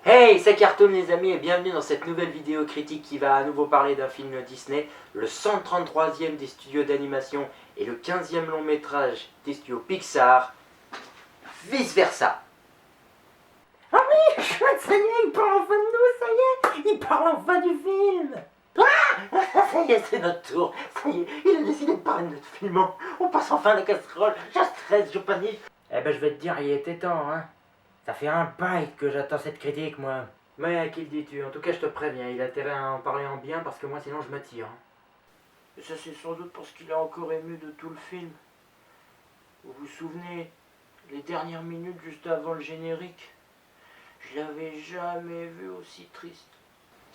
Hey, c'est Cartoon les amis et bienvenue dans cette nouvelle vidéo critique qui va à nouveau parler d'un film Disney, le 133e des studios d'animation et le 15e long métrage des studios Pixar, vice versa. Ah oui, chouette, ça y est, il parle enfin de nous, ça y est, il parle enfin du film. Ah, ça y est, c'est notre tour, ça y est, il a décidé de parler de notre film, on passe enfin à la casserole, je stresse, je panique. Eh ben je vais te dire, il était temps, hein. Ça fait un bail que j'attends cette critique, moi. Mais à qui le dis-tu? En tout cas, je te préviens, il a intérêt à en parler en bien parce que moi, sinon, je me tire. Et ça, c'est sans doute parce qu'il est encore ému de tout le film. Vous vous souvenez, les dernières minutes juste avant le générique, je l'avais jamais vu aussi triste.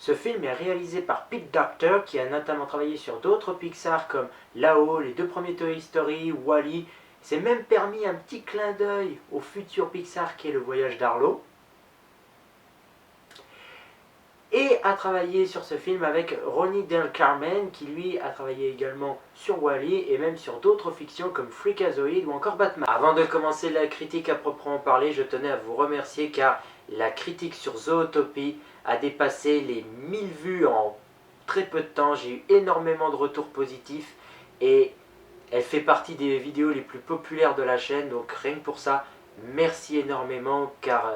Ce film est réalisé par Pete Docter, qui a notamment travaillé sur d'autres Pixar comme Là-haut, les deux premiers Toy Story, Wall-E. Il s'est même permis un petit clin d'œil au futur Pixar qui est le voyage d'Arlo. Et a travaillé sur ce film avec Ronnie Del Carmen, qui lui a travaillé également sur Wall-E et même sur d'autres fictions comme Freakazoid ou encore Batman. Avant de commencer la critique à proprement parler, je tenais à vous remercier car la critique sur Zootopie a dépassé les 1000 vues en très peu de temps. J'ai eu énormément de retours positifs et elle fait partie des vidéos les plus populaires de la chaîne, donc rien que pour ça, merci énormément car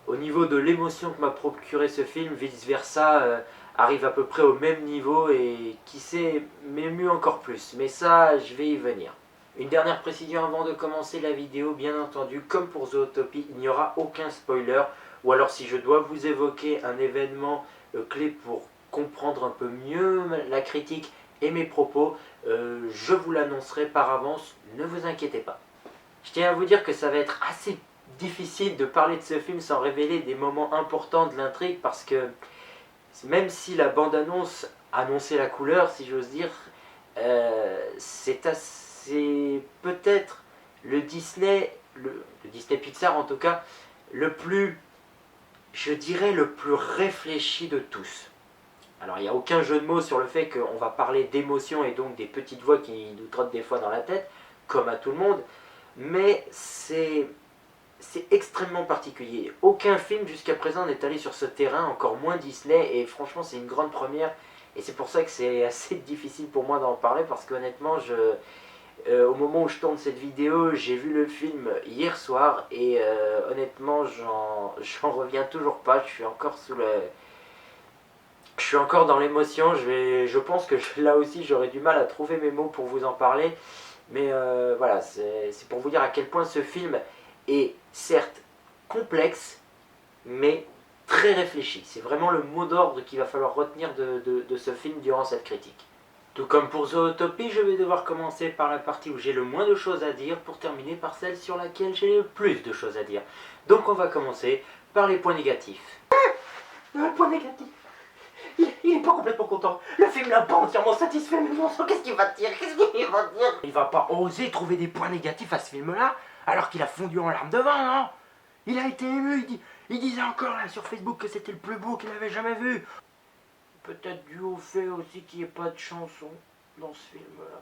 au niveau de l'émotion que m'a procuré ce film, vice versa arrive à peu près au même niveau et qui sait m'émue encore plus. Mais ça, je vais y venir. Une dernière précision avant de commencer la vidéo, bien entendu, comme pour Zootopie, il n'y aura aucun spoiler, ou alors si je dois vous évoquer un événement clé pour comprendre un peu mieux la critique et mes propos, je vous l'annoncerai par avance, ne vous inquiétez pas. Je tiens à vous dire que ça va être assez difficile de parler de ce film sans révéler des moments importants de l'intrigue parce que même si la bande-annonce annonçait la couleur, si j'ose dire, c'est peut-être le Disney, le Disney Pixar en tout cas, le plus, je dirais, le plus réfléchi de tous. Alors il n'y a aucun jeu de mots sur le fait qu'on va parler d'émotions et donc des petites voix qui nous trottent des fois dans la tête, comme à tout le monde, mais c'est extrêmement particulier. Aucun film jusqu'à présent n'est allé sur ce terrain, encore moins Disney, et franchement c'est une grande première, et c'est pour ça que c'est assez difficile pour moi d'en parler, parce qu'honnêtement, au moment où je tourne cette vidéo, j'ai vu le film hier soir, et honnêtement, j'en reviens toujours pas, je suis encore sous le... Je suis encore dans l'émotion, je pense que là aussi j'aurais du mal à trouver mes mots pour vous en parler, mais voilà, c'est pour vous dire à quel point ce film est certes complexe, mais très réfléchi. C'est vraiment le mot d'ordre qu'il va falloir retenir de ce film durant cette critique. Tout comme pour Zootopie, je vais devoir commencer par la partie où j'ai le moins de choses à dire pour terminer par celle sur laquelle j'ai le plus de choses à dire. Donc on va commencer par les points négatifs. Un point négatif. Il est pas complètement content. Le film l'a pas entièrement satisfait, mais bon sang, qu'est-ce qu'il va dire? Qu'est-ce qu'il va dire? Il va pas oser trouver des points négatifs à ce film-là, alors qu'il a fondu en larmes de vin, non? Il a été ému, il disait encore là sur Facebook que c'était le plus beau qu'il avait jamais vu. Peut-être dû au fait aussi qu'il n'y ait pas de chanson dans ce film-là.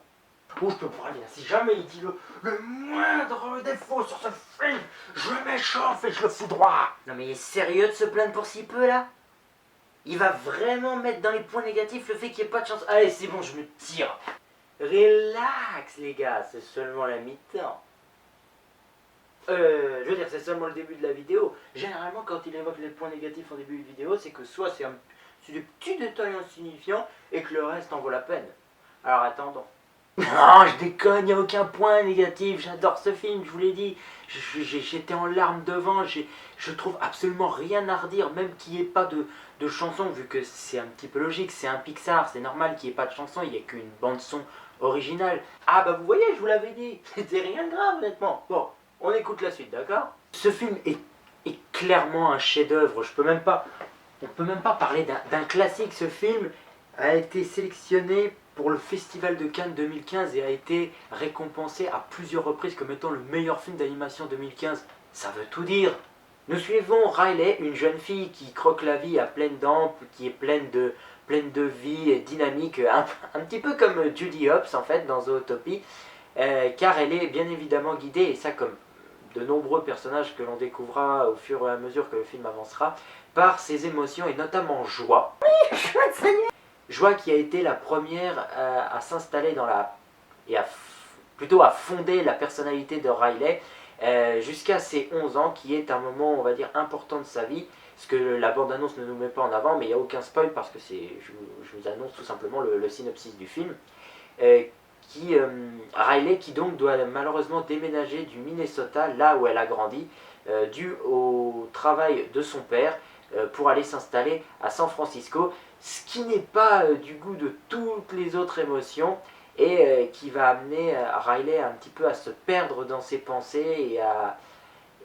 Oh, je peux pas dire, si jamais il dit le moindre défaut sur ce film, je m'échauffe et je le foudroie. Non mais il est sérieux de se plaindre pour si peu là? Il va vraiment mettre dans les points négatifs le fait qu'il n'y ait pas de chance. Allez, c'est bon, je me tire. Relax, les gars, c'est seulement la mi-temps. Je veux dire, c'est seulement le début de la vidéo. Généralement, quand il évoque les points négatifs en début de vidéo, c'est que soit c'est des petits détails insignifiants et que le reste en vaut la peine. Alors attendons. Non, je déconne, il n'y a aucun point négatif, j'adore ce film, je vous l'ai dit. J'étais en larmes devant, je trouve absolument rien à redire, même qu'il n'y ait pas de chanson, vu que c'est un petit peu logique, c'est un Pixar, c'est normal qu'il n'y ait pas de chanson, il n'y a qu'une bande-son originale. Ah bah vous voyez, je vous l'avais dit, c'était rien de grave honnêtement. Bon, on écoute la suite, d'accord? Ce film est clairement un chef-d'œuvre, on peut même pas parler d'un classique. Ce film a été sélectionné pour le Festival de Cannes 2015 et a été récompensé à plusieurs reprises comme étant le meilleur film d'animation 2015. Ça veut tout dire. Nous suivons Riley, une jeune fille qui croque la vie à pleines dents, qui est pleine de vie et dynamique, un petit peu comme Judy Hopps en fait dans Zootopie, car elle est bien évidemment guidée, et ça comme de nombreux personnages que l'on découvrira au fur et à mesure que le film avancera, par ses émotions et notamment Joie. Joie qui a été la première à s'installer dans la... et plutôt à fonder la personnalité de Riley jusqu'à ses 11 ans, qui est un moment, on va dire, important de sa vie, ce que la bande-annonce ne nous met pas en avant, mais il n'y a aucun spoil parce que je vous annonce tout simplement le synopsis du film. Riley qui donc doit malheureusement déménager du Minnesota, là où elle a grandi, dû au travail de son père, pour aller s'installer à San Francisco, ce qui n'est pas du goût de toutes les autres émotions, et qui va amener Riley un petit peu à se perdre dans ses pensées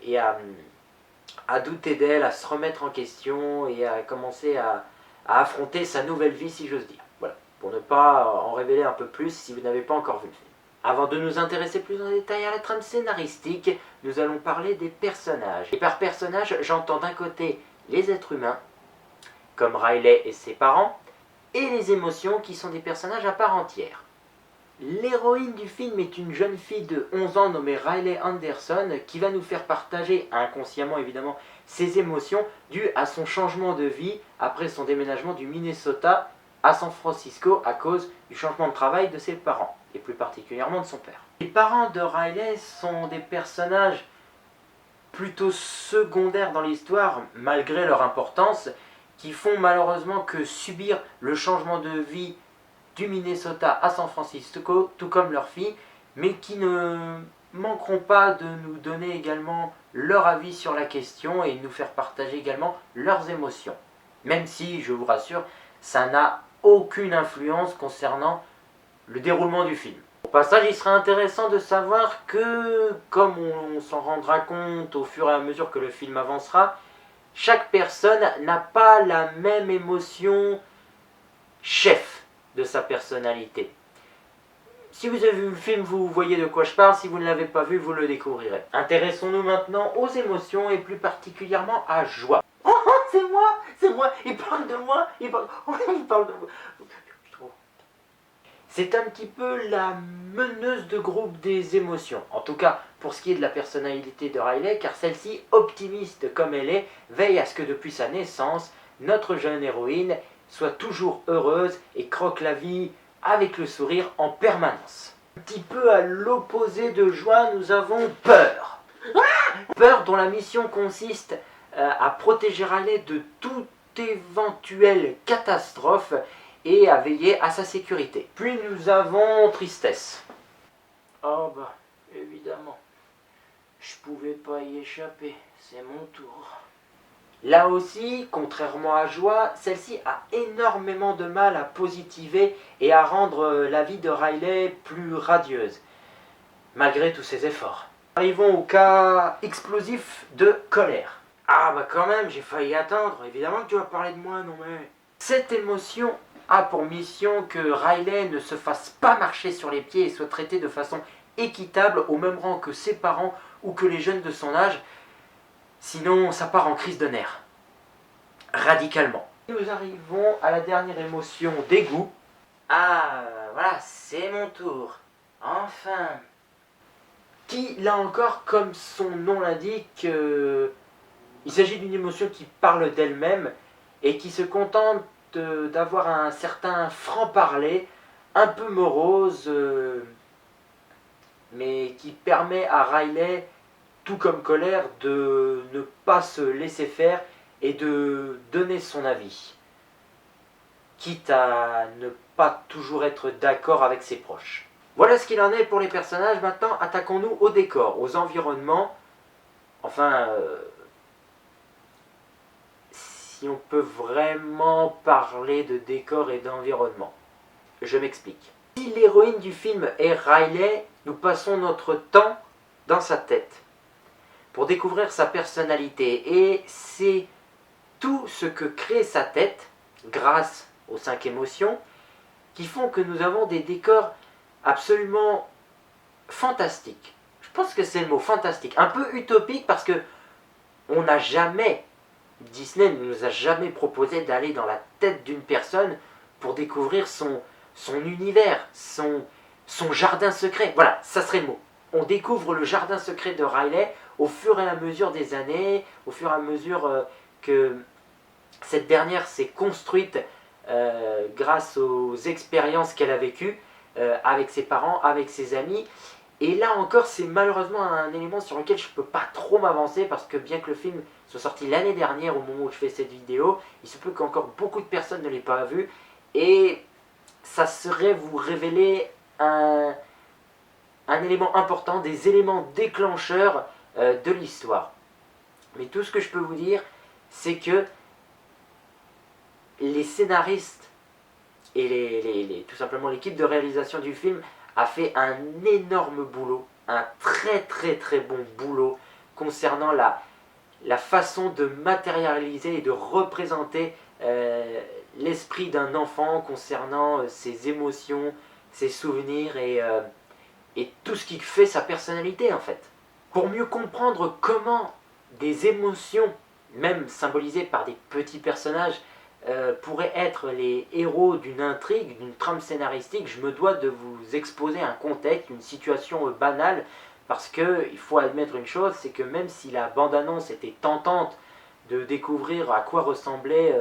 et à douter d'elle, à se remettre en question et à commencer à affronter sa nouvelle vie, si j'ose dire. Voilà, pour ne pas en révéler un peu plus si vous n'avez pas encore vu le film. Avant de nous intéresser plus en détail à la trame scénaristique, nous allons parler des personnages. Et par personnage, j'entends d'un côté les êtres humains, comme Riley et ses parents, et les émotions qui sont des personnages à part entière. L'héroïne du film est une jeune fille de 11 ans nommée Riley Anderson qui va nous faire partager, inconsciemment évidemment, ses émotions dues à son changement de vie après son déménagement du Minnesota à San Francisco à cause du changement de travail de ses parents, et plus particulièrement de son père. Les parents de Riley sont des personnages plutôt secondaires dans l'histoire, malgré leur importance, qui font malheureusement que subir le changement de vie du Minnesota à San Francisco, tout comme leur fille, mais qui ne manqueront pas de nous donner également leur avis sur la question et nous faire partager également leurs émotions. Même si, je vous rassure, ça n'a aucune influence concernant le déroulement du film. Au passage, il sera intéressant de savoir que, comme on s'en rendra compte au fur et à mesure que le film avancera, chaque personne n'a pas la même émotion chef de sa personnalité. Si vous avez vu le film, vous voyez de quoi je parle. Si vous ne l'avez pas vu, vous le découvrirez. Intéressons-nous maintenant aux émotions et plus particulièrement à Joie. Oh, c'est moi, il parle de moi, il parle de moi. C'est un petit peu la meneuse de groupe des émotions, en tout cas pour ce qui est de la personnalité de Riley, car celle-ci, optimiste comme elle est, veille à ce que depuis sa naissance, notre jeune héroïne soit toujours heureuse et croque la vie avec le sourire en permanence. Un petit peu à l'opposé de Joie, nous avons Peur. Peur dont la mission consiste à protéger Riley de toute éventuelle catastrophe et à veiller à sa sécurité. Puis nous avons Tristesse. Oh bah, évidemment, je pouvais pas y échapper, c'est mon tour. Là aussi, contrairement à Joie, celle-ci a énormément de mal à positiver et à rendre la vie de Riley plus radieuse, malgré tous ses efforts. Arrivons au cas explosif de Colère. Ah bah quand même, j'ai failli attendre, évidemment que tu vas parler de moi, non mais... Cette émotion a pour mission que Riley ne se fasse pas marcher sur les pieds et soit traité de façon équitable au même rang que ses parents ou que les jeunes de son âge, sinon ça part en crise de nerfs. Radicalement. Nous arrivons à la dernière émotion, dégoût. Ah, voilà, c'est mon tour. Enfin. Qui, là encore, comme son nom l'indique, il s'agit d'une émotion qui parle d'elle-même et qui se contente d'avoir un certain franc-parler, un peu morose, mais qui permet à Riley, tout comme Colère, de ne pas se laisser faire et de donner son avis, quitte à ne pas toujours être d'accord avec ses proches. Voilà ce qu'il en est pour les personnages. Maintenant, attaquons-nous au décor, aux environnements. Enfin, si on peut vraiment parler de décor et d'environnement. Je m'explique. Si l'héroïne du film est Riley, nous passons notre temps dans sa tête pour découvrir sa personnalité. Et c'est tout ce que crée sa tête, grâce aux 5 émotions, qui font que nous avons des décors absolument fantastiques. Je pense que c'est le mot fantastique. Un peu utopique parce que Disney ne nous a jamais proposé d'aller dans la tête d'une personne pour découvrir son univers, son jardin secret. Voilà, ça serait le mot. On découvre le jardin secret de Riley au fur et à mesure des années, au fur et à mesure que cette dernière s'est construite grâce aux expériences qu'elle a vécues avec ses parents, avec ses amis. Et là encore, c'est malheureusement un élément sur lequel je ne peux pas trop m'avancer parce que bien que le film soit sorti l'année dernière au moment où je fais cette vidéo, il se peut qu'encore beaucoup de personnes ne l'aient pas vu et ça serait vous révéler un élément important, des éléments déclencheurs de l'histoire. Mais tout ce que je peux vous dire, c'est que les scénaristes et tout simplement l'équipe de réalisation du film a fait un énorme boulot, un très très très bon boulot concernant la façon de matérialiser et de représenter l'esprit d'un enfant concernant ses émotions, ses souvenirs et tout ce qui fait sa personnalité en fait. Pour mieux comprendre comment des émotions, même symbolisées par des petits personnages, pourraient être les héros d'une intrigue, d'une trame scénaristique, je me dois de vous exposer un contexte, une situation banale, parce qu'il faut admettre une chose, c'est que même si la bande-annonce était tentante de découvrir à quoi ressemblaient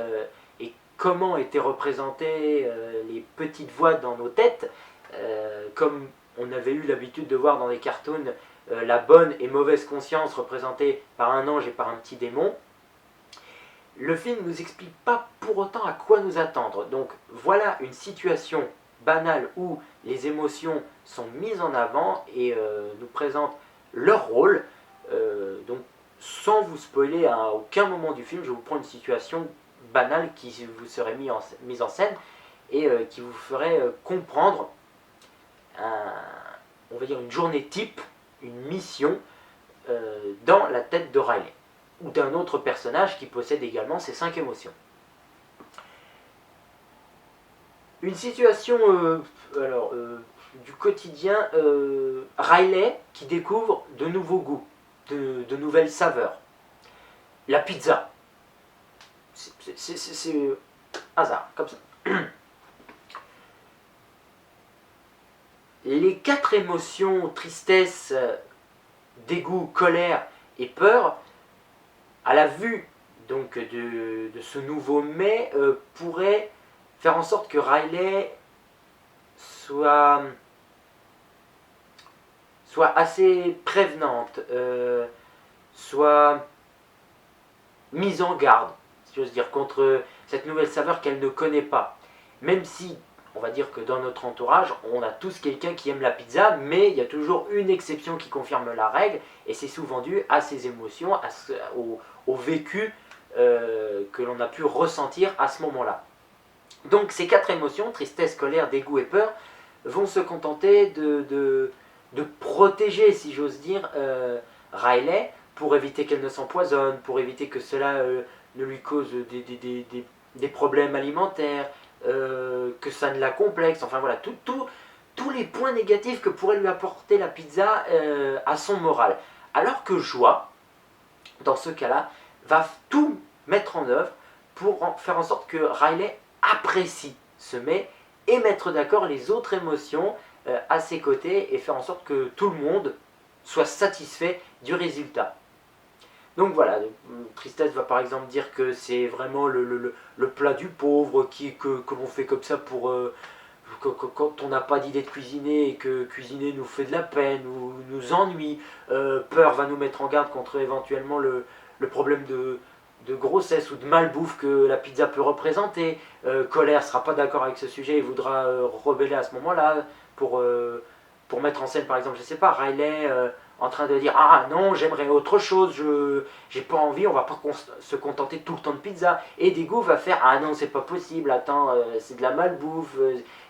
et comment étaient représentées les petites voix dans nos têtes, comme on avait eu l'habitude de voir dans des cartoons la bonne et mauvaise conscience représentée par un ange et par un petit démon, le film ne nous explique pas pour autant à quoi nous attendre. Donc voilà une situation banale où les émotions sont mises en avant et nous présentent leur rôle. Donc sans vous spoiler à aucun moment du film, je vous prends une situation banale qui vous serait mise en scène et qui vous ferait comprendre on va dire une journée type, une mission dans la tête de Riley ou d'un autre personnage qui possède également ces 5 émotions. Une situation du quotidien, Riley qui découvre de nouveaux goûts, de nouvelles saveurs. La pizza. C'est hasard, comme ça. Les 4 émotions, tristesse, dégoût, colère et peur, à la vue donc de ce nouveau mets, pourrait faire en sorte que Riley soit assez prévenante, soit mise en garde, si j'ose dire, contre cette nouvelle saveur qu'elle ne connaît pas. Même si, on va dire que dans notre entourage, on a tous quelqu'un qui aime la pizza, mais il y a toujours une exception qui confirme la règle, et c'est souvent dû à ses émotions, au vécu que l'on a pu ressentir à ce moment-là. Donc ces 4 émotions, tristesse, colère, dégoût et peur, vont se contenter de protéger, si j'ose dire, Riley, pour éviter qu'elle ne s'empoisonne, pour éviter que cela ne lui cause des problèmes alimentaires, que ça ne la complexe, enfin voilà, tous les points négatifs que pourrait lui apporter la pizza à son moral. Alors que Joie, dans ce cas-là, va tout mettre en œuvre pour faire en sorte que Riley apprécie ce mets et mettre d'accord les autres émotions à ses côtés et faire en sorte que tout le monde soit satisfait du résultat. Donc voilà, Tristesse va par exemple dire que c'est vraiment le plat du pauvre que l'on fait comme ça pour quand on n'a pas d'idée de cuisiner et que cuisiner nous fait de la peine ou nous ennuie. Peur va nous mettre en garde contre éventuellement le problème de grossesse ou de malbouffe que la pizza peut représenter. Colère ne sera pas d'accord avec ce sujet et voudra rebeller à ce moment-là pour mettre en scène par exemple, je sais pas, Riley en train de dire ah non, j'aimerais autre chose, j'ai pas envie, on va pas se contenter tout le temps de pizza. Et Dégoût va faire ah non, c'est pas possible, attends, c'est de la malbouffe,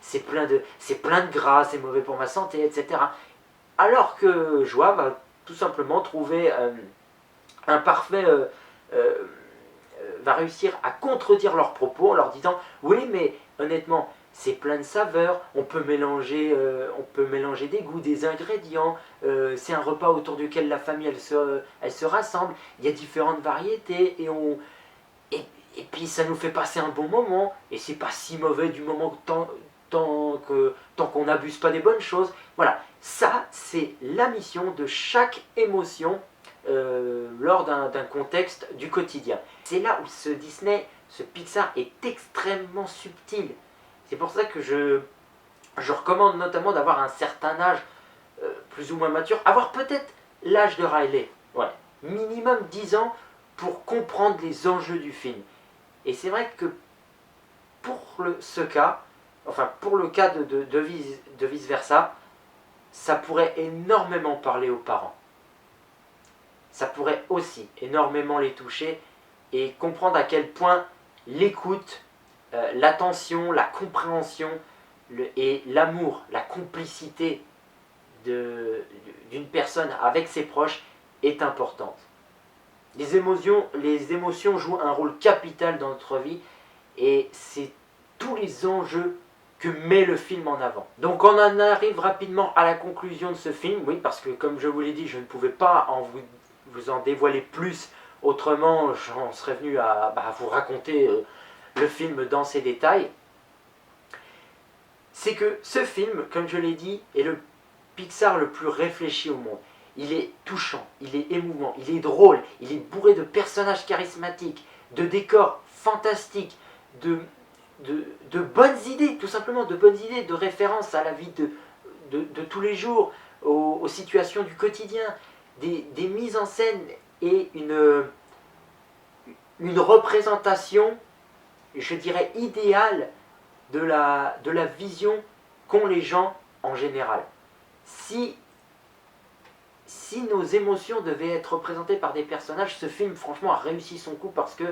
c'est plein de gras, c'est mauvais pour ma santé, etc. Alors que Joie va tout simplement trouver un parfait va réussir à contredire leurs propos en leur disant oui mais honnêtement c'est plein de saveurs, on peut mélanger des goûts, des ingrédients, c'est un repas autour duquel la famille elle se rassemble, il y a différentes variétés et puis ça nous fait passer un bon moment et c'est pas si mauvais du moment tant qu'on n'abuse pas des bonnes choses. Voilà, ça c'est la mission de chaque émotion lors d'un contexte du quotidien. C'est là où ce Disney, ce Pixar est extrêmement subtil. C'est pour ça que je recommande notamment d'avoir un certain âge, plus ou moins mature, avoir peut-être l'âge de Riley, ouais, minimum 10 ans pour comprendre les enjeux du film. Et c'est vrai que pour ce cas, enfin pour le cas de vice versa, ça pourrait énormément parler aux parents. Ça pourrait aussi énormément les toucher et comprendre à quel point l'écoute, l'attention, la compréhension et l'amour, la complicité d'une personne avec ses proches est importante. Les émotions jouent un rôle capital dans notre vie et c'est tous les enjeux que met le film en avant. Donc on en arrive rapidement à la conclusion de ce film, oui, parce que comme je vous l'ai dit, je ne pouvais pas vous en dévoiler plus, autrement j'en serais venu à vous raconter le film dans ses détails. C'est que ce film, comme je l'ai dit, est le Pixar le plus réfléchi au monde. Il est touchant, il est émouvant, il est drôle, il est bourré de personnages charismatiques, de décors fantastiques, de bonnes idées, tout simplement de bonnes idées, de références à la vie de tous les jours, aux situations du quotidien, des mises en scène et une représentation, je dirais, idéale de la vision qu'ont les gens en général. Si nos émotions devaient être représentées par des personnages, ce film franchement a réussi son coup parce que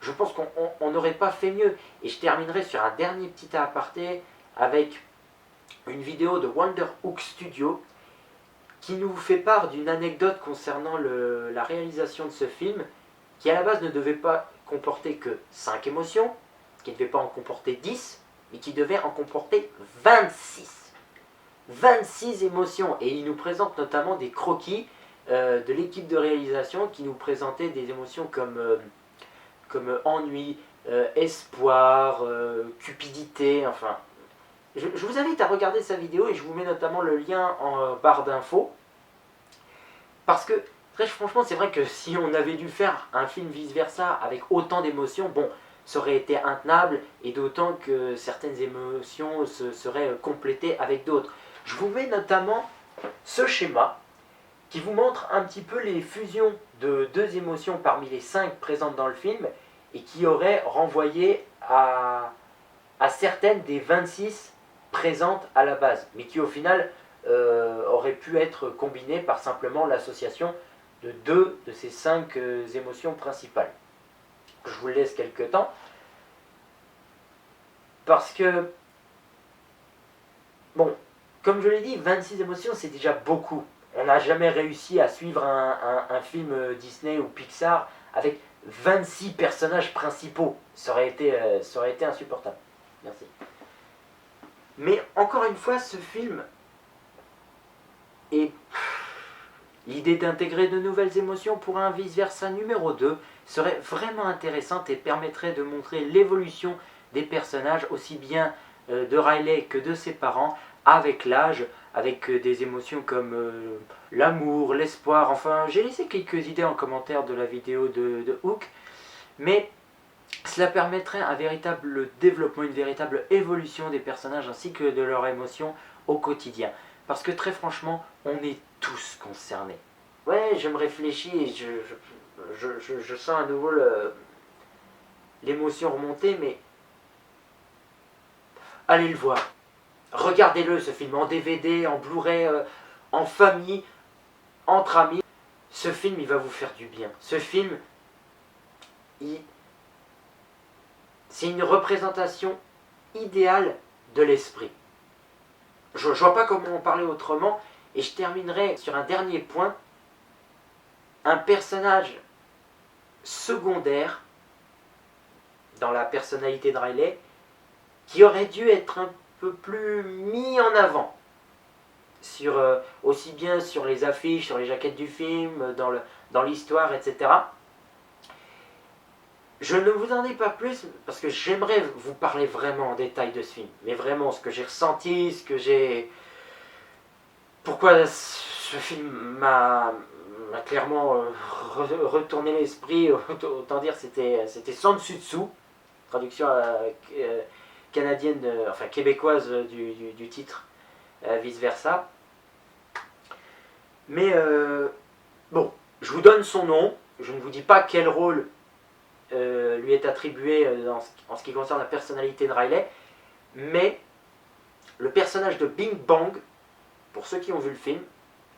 je pense qu'on n'aurait pas fait mieux. Et je terminerai sur un dernier petit aparté avec une vidéo de Wonder Hook Studio qui nous fait part d'une anecdote concernant la réalisation de ce film qui à la base ne devait pas comporter que 5 émotions, qui ne devait pas en comporter 10, mais qui devait en comporter 26. 26 émotions, et il nous présente notamment des croquis de l'équipe de réalisation qui nous présentait des émotions comme ennui, espoir, cupidité, enfin. Je vous invite à regarder sa vidéo et je vous mets notamment le lien en barre d'infos. Parce que, très franchement, c'est vrai que si on avait dû faire un film vice-versa avec autant d'émotions, bon, ça aurait été intenable, et d'autant que certaines émotions se seraient complétées avec d'autres. Je vous mets notamment ce schéma qui vous montre un petit peu les fusions de 2 émotions parmi les 5 présentes dans le film et qui aurait renvoyé à certaines des 26 présentes à la base, mais qui au final auraient pu être combinées par simplement l'association de 2 de ces 5 émotions principales. Je vous laisse quelques temps parce que, bon, comme je l'ai dit, 26 émotions c'est déjà beaucoup. On n'a jamais réussi à suivre un film Disney ou Pixar avec 26 personnages principaux. Ça aurait été insupportable. Merci. Mais encore une fois, ce film est... L'idée d'intégrer de nouvelles émotions pour un vice-versa numéro 2 serait vraiment intéressante et permettrait de montrer l'évolution des personnages, aussi bien de Riley que de ses parents, avec l'âge, avec des émotions comme l'amour, l'espoir, enfin j'ai laissé quelques idées en commentaire de la vidéo de Hook, mais cela permettrait un véritable développement, une véritable évolution des personnages ainsi que de leurs émotions au quotidien. Parce que très franchement, on est tous concernés. Ouais, je me réfléchis et je sens à nouveau l'émotion remonter, mais allez le voir. Regardez-le, ce film, en DVD, en Blu-ray, en famille, entre amis. Ce film, il va vous faire du bien. Ce film, c'est une représentation idéale de l'esprit. Je ne vois pas comment en parler autrement. Et je terminerai sur un dernier point. Un personnage secondaire dans la personnalité de Riley qui aurait dû être un peu plus mis en avant. Aussi bien sur les affiches, sur les jaquettes du film, dans l'histoire, etc. Je ne vous en dis pas plus parce que j'aimerais vous parler vraiment en détail de ce film. Mais vraiment, ce que j'ai ressenti, pourquoi ce film m'a clairement retourné l'esprit. Autant dire c'était sans dessus dessous. Traduction canadienne, enfin québécoise du titre, vice versa. Mais bon, je vous donne son nom. Je ne vous dis pas quel rôle lui est attribué en ce qui concerne la personnalité de Riley. Mais le personnage de Bing Bang, pour ceux qui ont vu le film,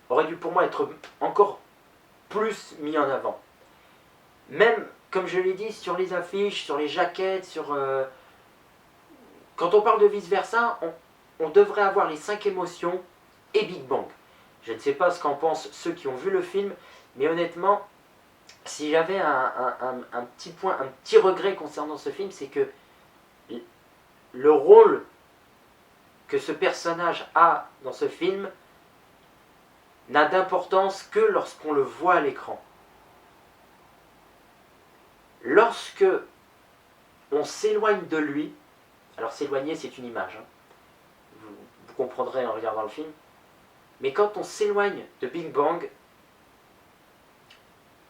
aurait dû pour moi être encore plus mis en avant. Même, comme je l'ai dit, sur les affiches, sur les jaquettes, quand on parle de vice versa, on devrait avoir les 5 émotions et Big Bang. Je ne sais pas ce qu'en pensent ceux qui ont vu le film, mais honnêtement, si j'avais un petit point, un petit regret concernant ce film, c'est que le rôle que ce personnage a dans ce film n'a d'importance que lorsqu'on le voit à l'écran. Lorsque on s'éloigne de lui, alors s'éloigner c'est une image, hein, vous comprendrez en regardant le film, mais quand on s'éloigne de Big Bang,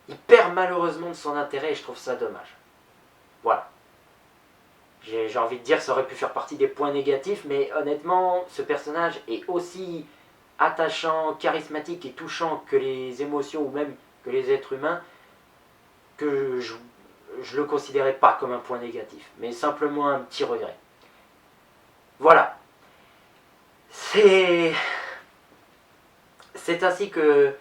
il perd malheureusement de son intérêt et je trouve ça dommage. Voilà. J'ai envie de dire ça aurait pu faire partie des points négatifs, mais honnêtement, ce personnage est aussi attachant, charismatique et touchant que les émotions ou même que les êtres humains, que je le considérais pas comme un point négatif, mais simplement un petit regret. Voilà. C'est ainsi que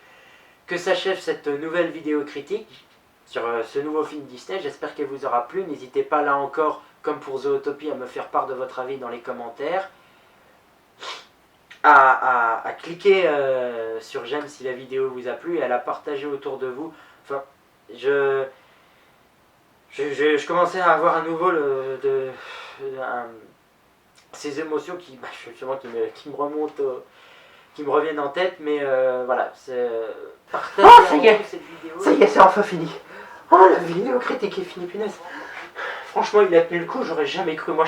s'achève cette nouvelle vidéo critique sur ce nouveau film Disney. J'espère qu'elle vous aura plu. N'hésitez pas là encore, comme pour Zootopie, à me faire part de votre avis dans les commentaires. À cliquer sur j'aime si la vidéo vous a plu et à la partager autour de vous. Enfin, je commençais à avoir à nouveau ces émotions qui me remontent, qui me reviennent en tête, mais voilà. Partagez ça y est, cette vidéo. Ça y est, c'est enfin fini. Oh, la vidéo critique est finie, punaise. Franchement, il a tenu le coup, j'aurais jamais cru. Moi,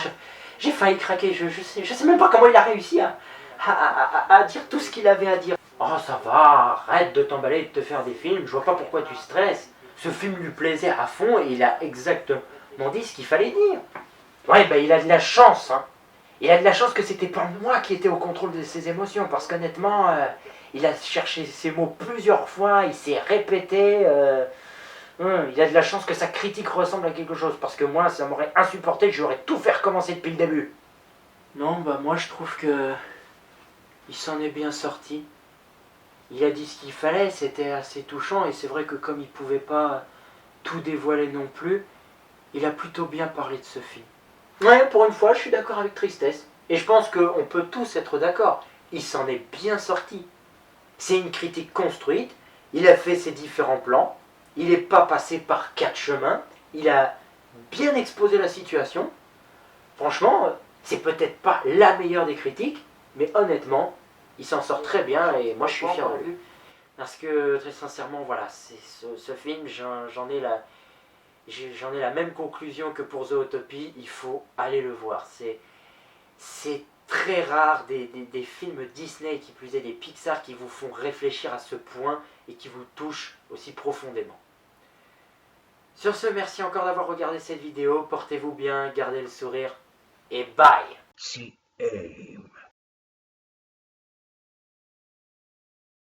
j'ai failli craquer. Je sais même pas comment il a réussi à dire tout ce qu'il avait à dire. Oh, ça va, arrête de t'emballer et de te faire des films, je vois pas pourquoi tu stresses. Ce film lui plaisait à fond et il a exactement dit ce qu'il fallait dire. Ouais, ben il a de la chance, hein. Il a de la chance que c'était pas moi qui étais au contrôle de ses émotions, parce qu'honnêtement, il a cherché ses mots plusieurs fois, il s'est répété. Il a de la chance que sa critique ressemble à quelque chose, parce que moi, ça m'aurait insupporté, j'aurais tout fait recommencer depuis le début. Non, bah moi je trouve que il s'en est bien sorti. Il a dit ce qu'il fallait, c'était assez touchant, et c'est vrai que comme il pouvait pas tout dévoiler non plus, il a plutôt bien parlé de ce film. Ouais, pour une fois, je suis d'accord avec Tristesse. Et je pense qu'on peut tous être d'accord. Il s'en est bien sorti. C'est une critique construite, il a fait ses différents plans, il n'est pas passé par 4 chemins, il a bien exposé la situation. Franchement, c'est peut-être pas la meilleure des critiques, mais honnêtement, il s'en sort très bien et moi je suis fier de lui. Parce que très sincèrement, voilà, ce film, j'en ai la même conclusion que pour Zootopie, il faut aller le voir. C'est très rare des films Disney, qui plus est des Pixar, qui vous font réfléchir à ce point et qui vous touchent aussi profondément. Sur ce, merci encore d'avoir regardé cette vidéo, portez-vous bien, gardez le sourire, et bye. See aim.